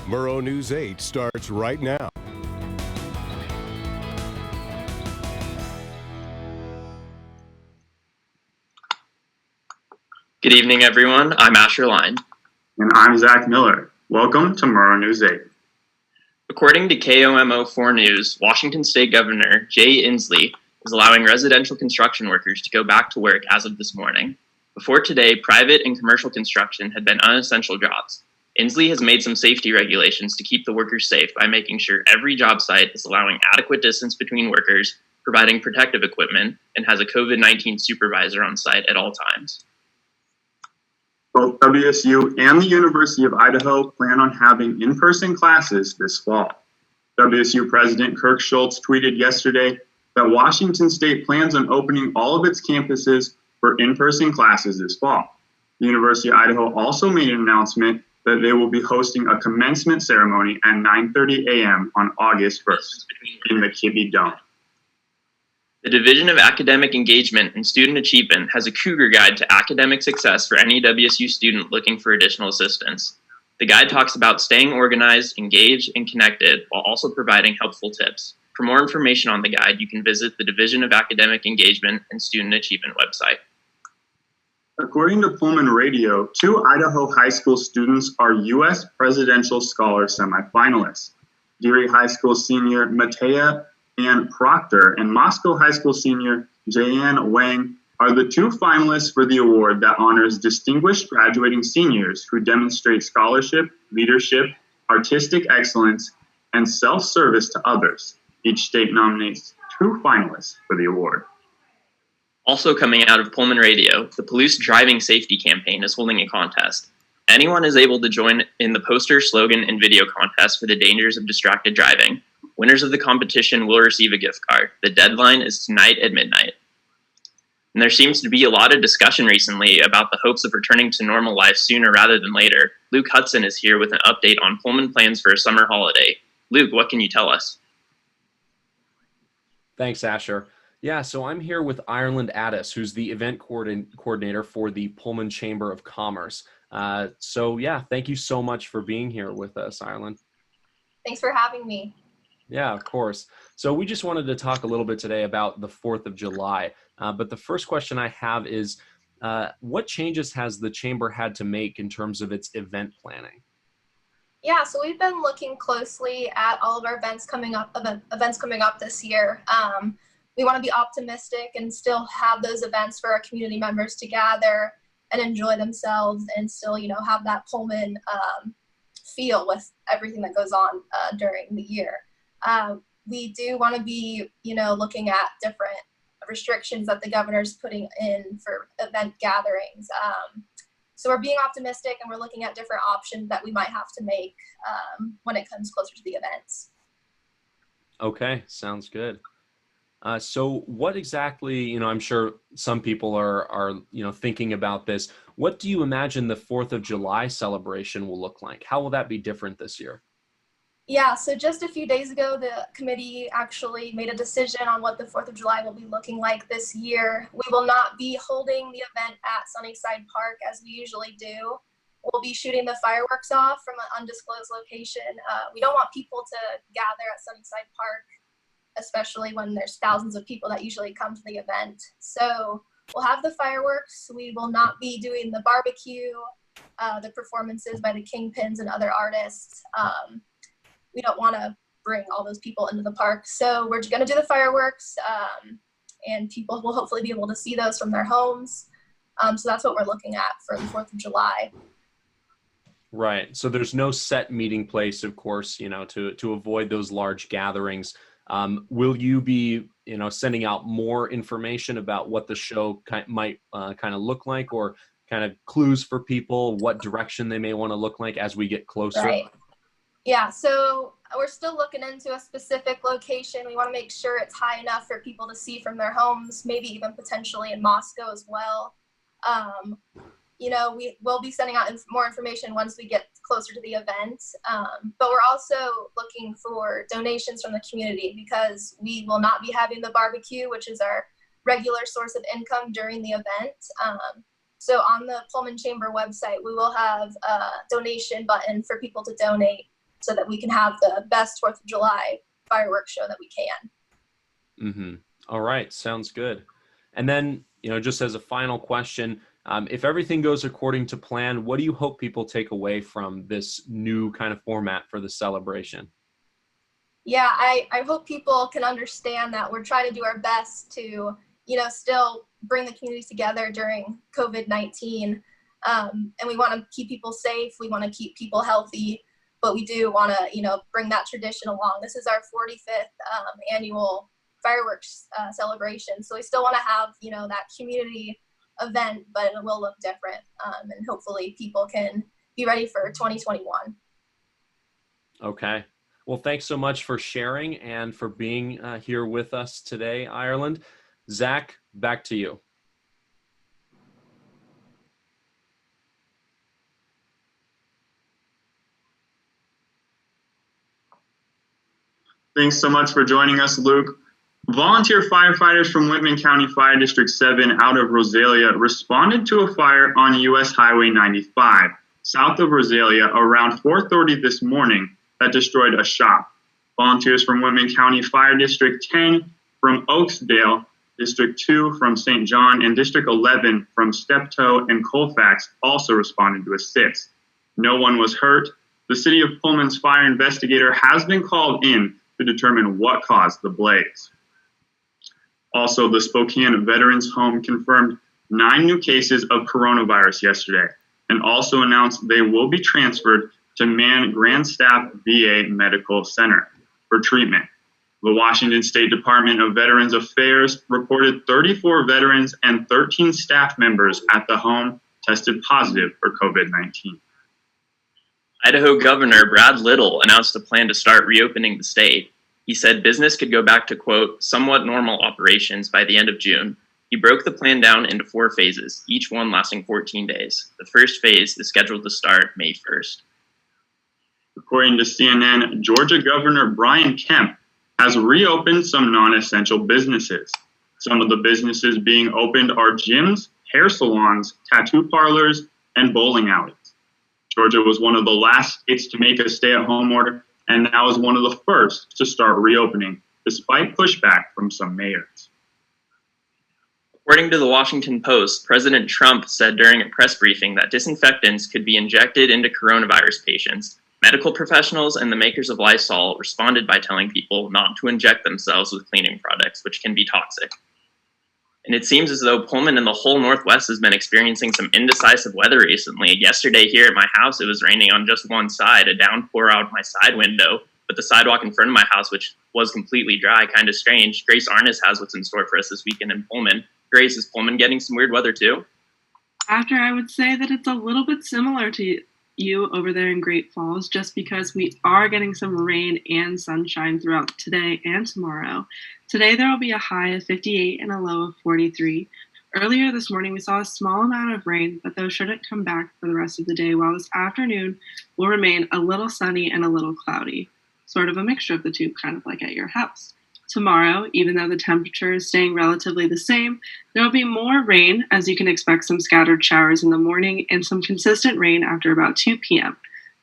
Murrow News 8 starts right now. Good evening, everyone. I'm Asher Line. And I'm Zach Miller. Welcome to Murrow News 8. According to KOMO4 News, Washington State Governor Jay Inslee is allowing residential construction workers to go back to work as of this morning. Before today, private and commercial construction had been unessential jobs. Inslee has made some safety regulations to keep the workers safe by making sure every job site is allowing adequate distance between workers, providing protective equipment, and has a COVID-19 supervisor on site at all times. Both WSU and the University of Idaho plan on having in-person classes this fall. WSU President Kirk Schultz tweeted yesterday that Washington State plans on opening all of its campuses for in-person classes this fall. The University of Idaho also made an announcement that they will be hosting a commencement ceremony at 9:30 a.m. on August 1st in the Kibbe Dome. The Division of Academic Engagement and Student Achievement has a Cougar Guide to academic success for any WSU student looking for additional assistance. The guide talks about staying organized, engaged, and connected while also providing helpful tips. For more information on the guide, you can visit the Division of Academic Engagement and Student Achievement website. According to Pullman Radio, 2 Idaho high school students are U.S. Presidential Scholar semifinalists. Deary High School senior Matea Ann Proctor and Moscow High School senior Jayan Wang are the 2 finalists for the award that honors distinguished graduating seniors who demonstrate scholarship, leadership, artistic excellence, and self-service to others. Each state nominates 2 finalists for the award. Also coming out of Pullman Radio, the Police Driving Safety Campaign is holding a contest. Anyone is able to join in the poster, slogan, and video contest for the dangers of distracted driving. Winners of the competition will receive a gift card. The deadline is tonight at midnight. And there seems to be a lot of discussion recently about the hopes of returning to normal life sooner rather than later. Luke Hudson is here with an update on Pullman plans for a summer holiday. Luke, what can you tell us? Thanks, Asher. Yeah, so I'm here with Ireland Addis, who's the event coordinator for the Pullman Chamber of Commerce. So yeah, thank you so much for being here with us, Ireland. Thanks for having me. Yeah, of course. So we just wanted to talk a little bit today about the 4th of July. But the first question I have is, what changes has the Chamber had to make in terms of its event planning? Yeah, so we've been looking closely at all of our events coming up this year. We want to be optimistic and still have those events for our community members to gather and enjoy themselves and still, have that Pullman feel with everything that goes on during the year. We do want to be, looking at different restrictions that the governor's putting in for event gatherings. So we're being optimistic and we're looking at different options that we might have to make when it comes closer to the events. Okay, sounds good. So what exactly, I'm sure some people are thinking about this. What do you imagine the 4th of July celebration will look like? How will that be different this year? Yeah, so just a few days ago, the committee actually made a decision on what the 4th of July will be looking like this year. We will not be holding the event at Sunnyside Park as we usually do. We'll be shooting the fireworks off from an undisclosed location. We don't want people to gather at Sunnyside Park, especially when there's thousands of people that usually come to the event. So we'll have the fireworks. We will not be doing the barbecue, the performances by the Kingpins and other artists. We don't want to bring all those people into the park. So we're going to do the fireworks, and people will hopefully be able to see those from their homes. So that's what we're looking at for the 4th of July. Right. So there's no set meeting place, of course, to avoid those large gatherings. Will you be, sending out more information about what the show might kind of look like, or kind of clues for people, what direction they may want to look like as we get closer? Right. Yeah, so we're still looking into a specific location. We want to make sure it's high enough for people to see from their homes, maybe even potentially in Moscow as well. We will be sending out more information once we get closer to the event. But we're also looking for donations from the community because we will not be having the barbecue, which is our regular source of income during the event. So on the Pullman Chamber website, we will have a donation button for people to donate so that we can have the best 4th of July fireworks show that we can. Mm-hmm. All right. Sounds good. And then, just as a final question, if everything goes according to plan, what do you hope people take away from this new kind of format for the celebration? Yeah, I hope people can understand that we're trying to do our best to, still bring the community together during COVID-19. And we want to keep people safe. We want to keep people healthy, but we do want to, bring that tradition along. This is our 45th annual fireworks celebration. So we still want to have, that community event, but it will look different. And hopefully people can be ready for 2021. Okay. Well, thanks so much for sharing and for being here with us today, Ireland. Zach, back to you. Thanks so much for joining us, Luke. Volunteer firefighters from Whitman County Fire District 7 out of Rosalia responded to a fire on U.S. Highway 95, south of Rosalia, around 4:30 this morning that destroyed a shop. Volunteers from Whitman County Fire District 10 from Oaksdale, District 2 from St. John, and District 11 from Steptoe and Colfax also responded to assist. No one was hurt. The City of Pullman's fire investigator has been called in to determine what caused the blaze. Also, the Spokane Veterans Home confirmed 9 new cases of coronavirus yesterday and also announced they will be transferred to Mann Grandstaff VA Medical Center for treatment. The Washington State Department of Veterans Affairs reported 34 veterans and 13 staff members at the home tested positive for COVID-19. Idaho Governor Brad Little announced a plan to start reopening the state. He said business could go back to, quote, somewhat normal operations by the end of June. He broke the plan down into 4 phases, each one lasting 14 days. The first phase is scheduled to start May 1st. According to CNN, Georgia Governor Brian Kemp has reopened some non-essential businesses. Some of the businesses being opened are gyms, hair salons, tattoo parlors, and bowling alleys. Georgia was one of the last states to make a stay-at-home order, and now is one of the first to start reopening, despite pushback from some mayors. According to the Washington Post, President Trump said during a press briefing that disinfectants could be injected into coronavirus patients. Medical professionals and the makers of Lysol responded by telling people not to inject themselves with cleaning products, which can be toxic. And it seems as though Pullman and the whole Northwest has been experiencing some indecisive weather recently. Yesterday here at my house, it was raining on just one side, a downpour out my side window, but the sidewalk in front of my house, which was completely dry, kind of strange. Grace Arnes has what's in store for us this weekend in Pullman. Grace, is Pullman getting some weird weather too? After, I would say that it's a little bit similar to you over there in Great Falls, just because we are getting some rain and sunshine throughout today and tomorrow. Today there will be a high of 58 and a low of 43. Earlier this morning we saw a small amount of rain, but those shouldn't come back for the rest of the day, while this afternoon will remain a little sunny and a little cloudy. Sort of a mixture of the two, kind of like at your house. Tomorrow, even though the temperature is staying relatively the same, there will be more rain, as you can expect some scattered showers in the morning and some consistent rain after about 2 p.m.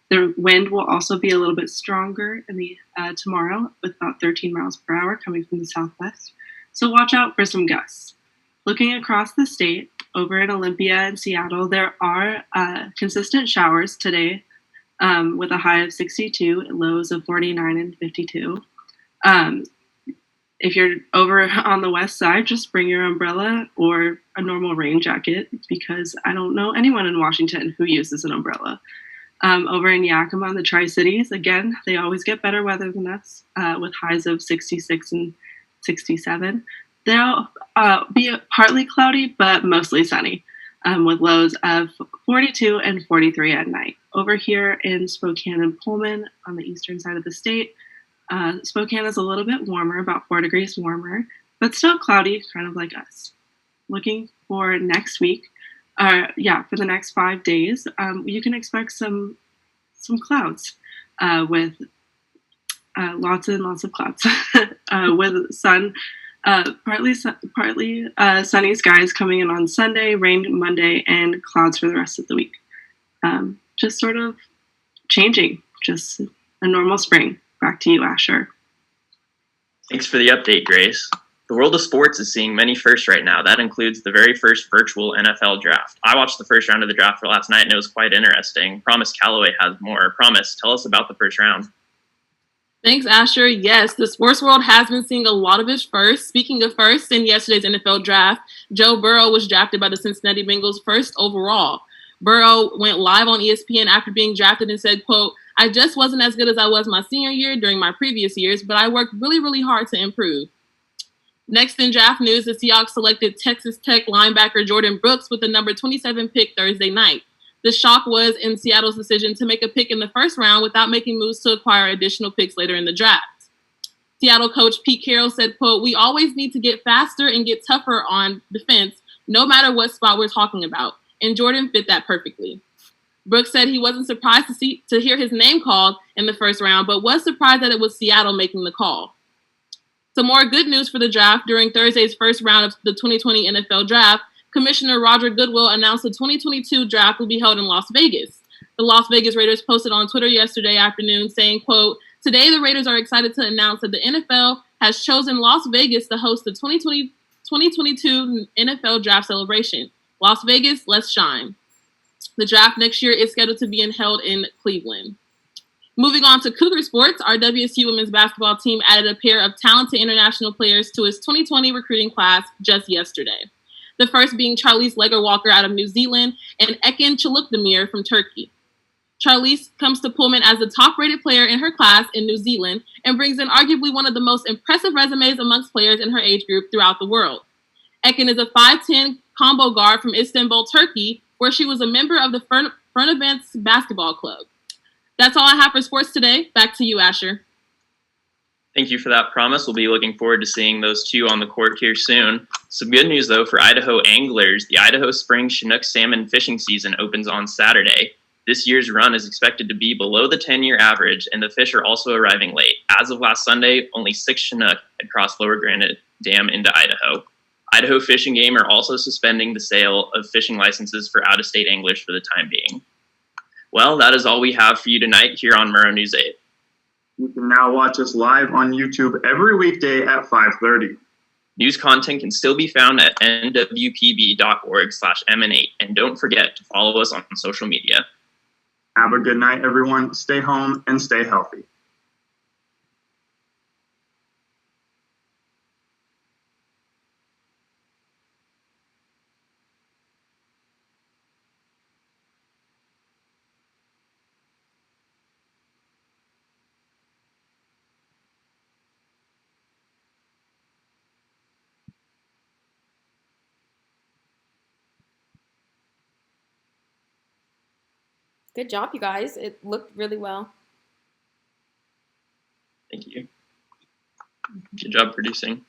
The wind will also be a little bit stronger in the tomorrow, with about 13 miles per hour coming from the southwest. So watch out for some gusts. Looking across the state, over in Olympia and Seattle, there are consistent showers today with a high of 62, lows of 49 and 52. If you're over on the west side, just bring your umbrella or a normal rain jacket, because I don't know anyone in Washington who uses an umbrella. Over in Yakima, the Tri-Cities, again, they always get better weather than us, with highs of 66 and 67. They'll be partly cloudy, but mostly sunny, with lows of 42 and 43 at night. Over here in Spokane and Pullman, on the eastern side of the state, Spokane is a little bit warmer, about 4 degrees warmer, but still cloudy, kind of like us. Looking for next week, for the next 5 days, you can expect some clouds with lots and lots of clouds with sun, partly sunny skies coming in on Sunday, rain Monday, and clouds for the rest of the week. Just sort of changing, just a normal spring. Back to you, Asher. Thanks for the update, Grace. The world of sports is seeing many firsts right now. That includes the very first virtual NFL draft. I watched the first round of the draft for last night, and it was quite interesting. Promise Callaway has more. Promise, tell us about the first round. Thanks, Asher. Yes, the sports world has been seeing a lot of its firsts. Speaking of firsts, in yesterday's NFL draft, Joe Burrow was drafted by the Cincinnati Bengals first overall. Burrow went live on ESPN after being drafted and said, quote, "I just wasn't as good as I was my senior year during my previous years, but I worked really, really hard to improve." Next in draft news, the Seahawks selected Texas Tech linebacker Jordan Brooks with the number 27 pick Thursday night. The shock was in Seattle's decision to make a pick in the first round without making moves to acquire additional picks later in the draft. Seattle coach Pete Carroll said, quote, "We always need to get faster and get tougher on defense, no matter what spot we're talking about." And Jordan fit that perfectly. Brooks said he wasn't surprised to hear his name called in the first round, but was surprised that it was Seattle making the call. Some more good news for the draft. During Thursday's first round of the 2020 NFL Draft, Commissioner Roger Goodwill announced the 2022 draft will be held in Las Vegas. The Las Vegas Raiders posted on Twitter yesterday afternoon saying, quote, "Today the Raiders are excited to announce that the NFL has chosen Las Vegas to host the 2022 NFL Draft celebration. Las Vegas, let's shine." The draft next year is scheduled to be held in Cleveland. Moving on to Cougar sports, our WSU women's basketball team added a pair of talented international players to its 2020 recruiting class just yesterday. The first being Charlize Legger-Walker out of New Zealand and Ekin Çalıkdemir from Turkey. Charlize comes to Pullman as the top-rated player in her class in New Zealand and brings in arguably one of the most impressive resumes amongst players in her age group throughout the world. Ekin is a 5'10" combo guard from Istanbul, Turkey, where she was a member of the Fenerbahçe basketball club. That's all I have for sports today. Back to you, Asher. Thank you for that, Promise. We'll be looking forward to seeing those two on the court here soon. Some good news, though, for Idaho anglers. The Idaho Spring Chinook salmon fishing season opens on Saturday. This year's run is expected to be below the 10-year average, and the fish are also arriving late. As of last Sunday, only 6 Chinook had crossed Lower Granite Dam into Idaho. Idaho Fish and Game are also suspending the sale of fishing licenses for out-of-state anglers for the time being. Well, that is all we have for you tonight here on Murrow News 8. You can now watch us live on YouTube every weekday at 5:30. News content can still be found at nwpb.org/mn8, and don't forget to follow us on social media. Have a good night, everyone. Stay home and stay healthy. Good job, you guys. It looked really well. Thank you. Good job producing.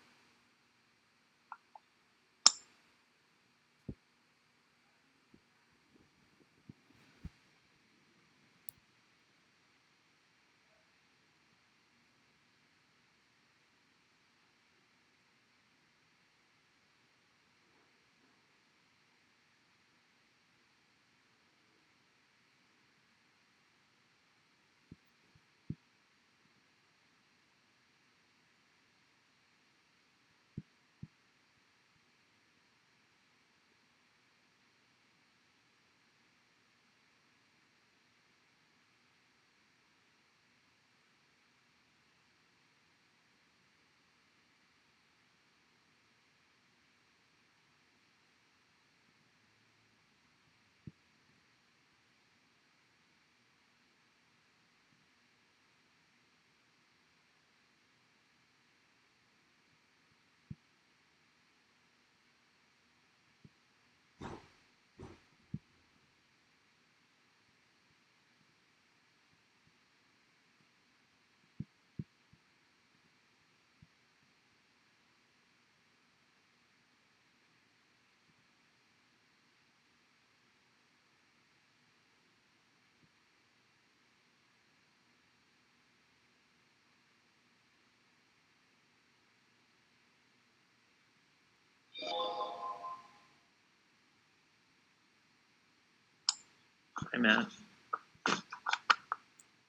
Hi, Matt.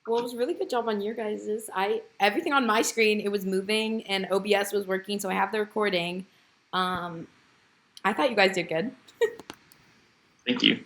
Well, it was a really good job on your guys's. Everything on my screen, it was moving and OBS was working, so I have the recording. I thought you guys did good. Thank you.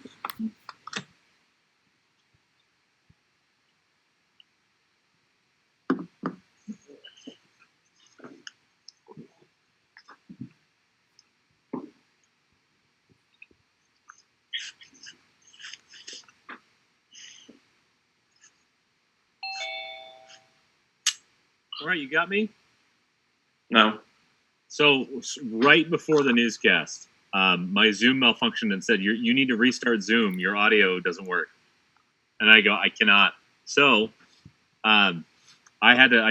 All right, you got me? No. So right before the newscast, my Zoom malfunctioned and said, you need to restart Zoom. Your audio doesn't work. And I go, I cannot. So I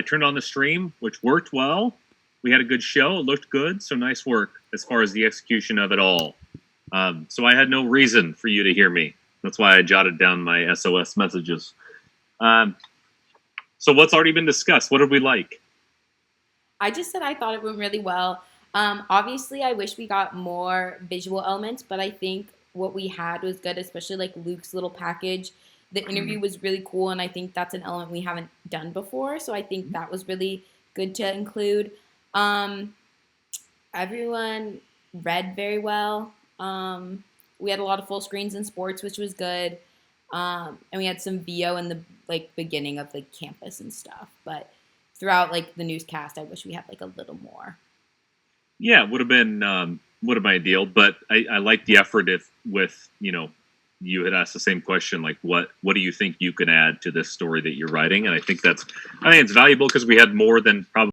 turned on the stream, which worked well. We had a good show. It looked good. So nice work as far as the execution of it all. So I had no reason for you to hear me. That's why I jotted down my SOS messages. So what's already been discussed? What did we like? I just said I thought it went really well. Obviously, I wish we got more visual elements, but I think what we had was good, especially like Luke's little package. The interview was really cool, and I think that's an element we haven't done before, so I think that was really good to include. Everyone read very well. We had a lot of full screens in sports, which was good. And we had some VO in the beginning of campus and stuff, but throughout the newscast, I wish we had a little more. Yeah, would have been ideal, but I like the effort with you had asked the same question, what do you think you can add to this story that you're writing? And I think it's valuable because we had more than probably